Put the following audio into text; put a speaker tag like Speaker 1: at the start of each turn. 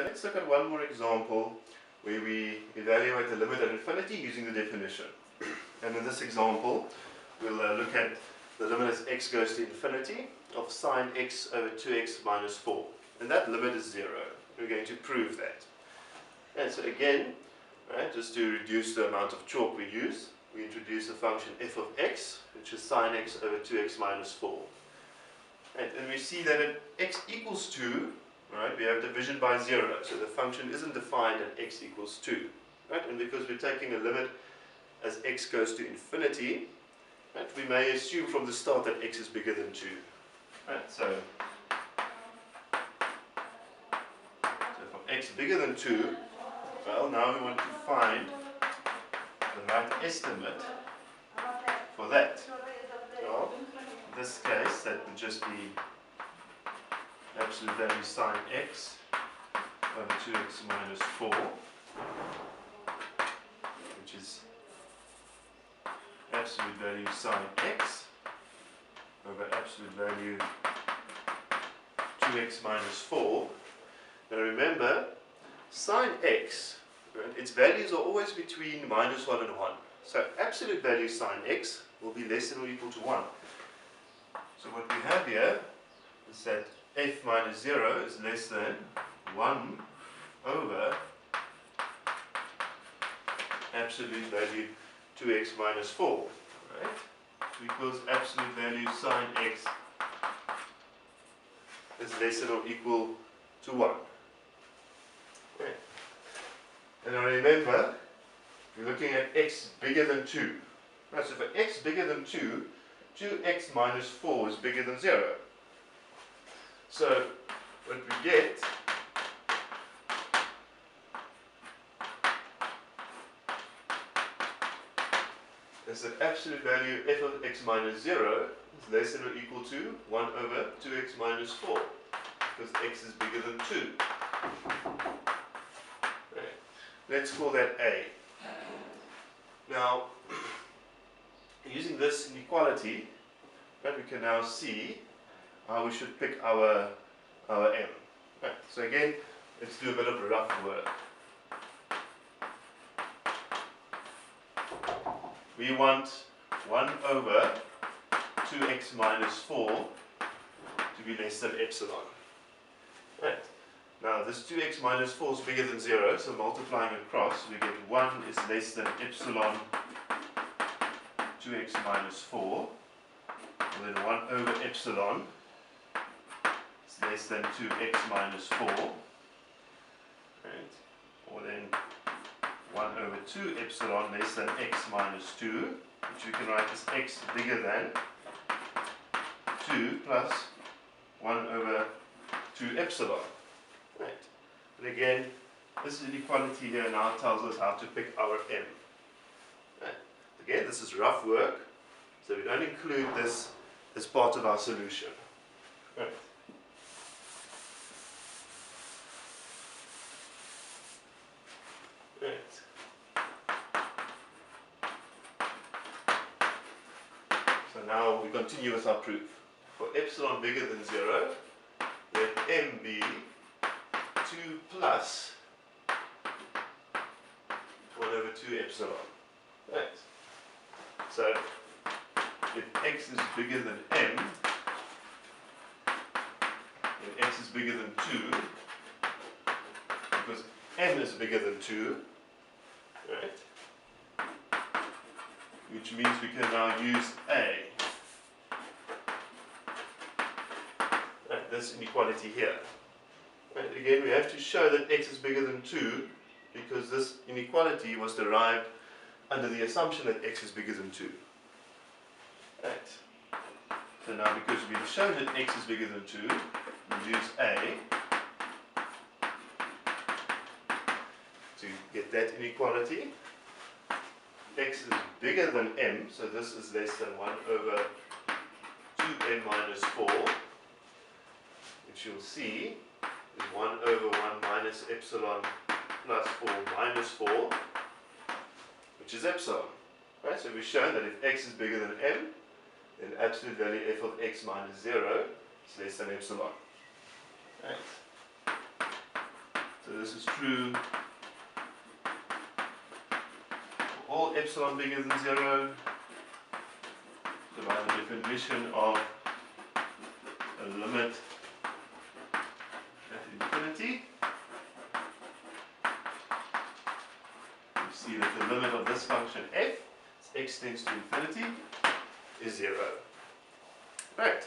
Speaker 1: let's look at one more example where we evaluate the limit at infinity using the definition. And in this example, we'll look at the limit as x goes to infinity of sine x over 2x minus 4. And that limit is 0. We're going to prove that. And so again, right, just to reduce the amount of chalk we use, we introduce a function f of x, which is sine x over 2x minus 4. And we see that at x equals 2, right, we have division by 0. So the function isn't defined at x equals 2. Right? And because we're taking a limit as x goes to infinity, right, we may assume from the start that x is bigger than 2. Right? So from x bigger than 2, well, now we want to find the right estimate for that. Well, in this case, that would just be absolute value sine x over 2x minus 4, which is absolute value sine x over absolute value 2x minus 4. Now remember, sine x, right, its values are always between minus 1 and 1. So absolute value sine x will be less than or equal to 1. So what we have here is that f minus 0 is less than 1 over absolute value 2x minus 4, right? Equals absolute value sine x is less than or equal to 1. Okay. And now remember, we're looking at x bigger than 2. Right, so for x bigger than 2, 2x minus 4 is bigger than 0. So what we get is that absolute value f of x minus 0 is less than or equal to 1 over 2x minus 4, because x is bigger than 2. Okay. Let's call that A. Now, using this inequality, right, we can now see how we should pick our m. Right. So again, let's do a bit of rough work. We want 1 over 2x minus 4 to be less than epsilon. Right. Now this 2x minus 4 is bigger than 0, so multiplying across, we get 1 is less than epsilon 2x minus 4, and then 1 over epsilon is less than 2x minus 4, right? Or then 1 over 2 epsilon less than x minus 2, which we can write as x bigger than 2 plus 1 over 2 epsilon. Right. And again, this inequality here now tells us how to pick our m. Right. Again, this is rough work, so we don't include this as part of our solution. Right. So now we continue with our proof. For epsilon bigger than 0, let m be 2 plus 1 over 2 epsilon. Right. So if x is bigger than m, then x is bigger than 2, because m is bigger than 2, right? Which means we can now use A. Right, this inequality here. Right, again, we have to show that x is bigger than 2, because this inequality was derived under the assumption that x is bigger than 2. Right. So now, because we've shown that x is bigger than 2, we use A to get that inequality. X is bigger than m, so this is less than 1 over 2m minus 4, which you'll see is 1 over 1 minus epsilon plus 4 minus 4, which is epsilon. Right? So we've shown that if x is bigger than m, then absolute value f of x minus 0 is less than epsilon. Right? So this is true for all epsilon bigger than 0. So by the definition of a limit at infinity, we see that the limit of this function f, as x tends to infinity, is 0. Right.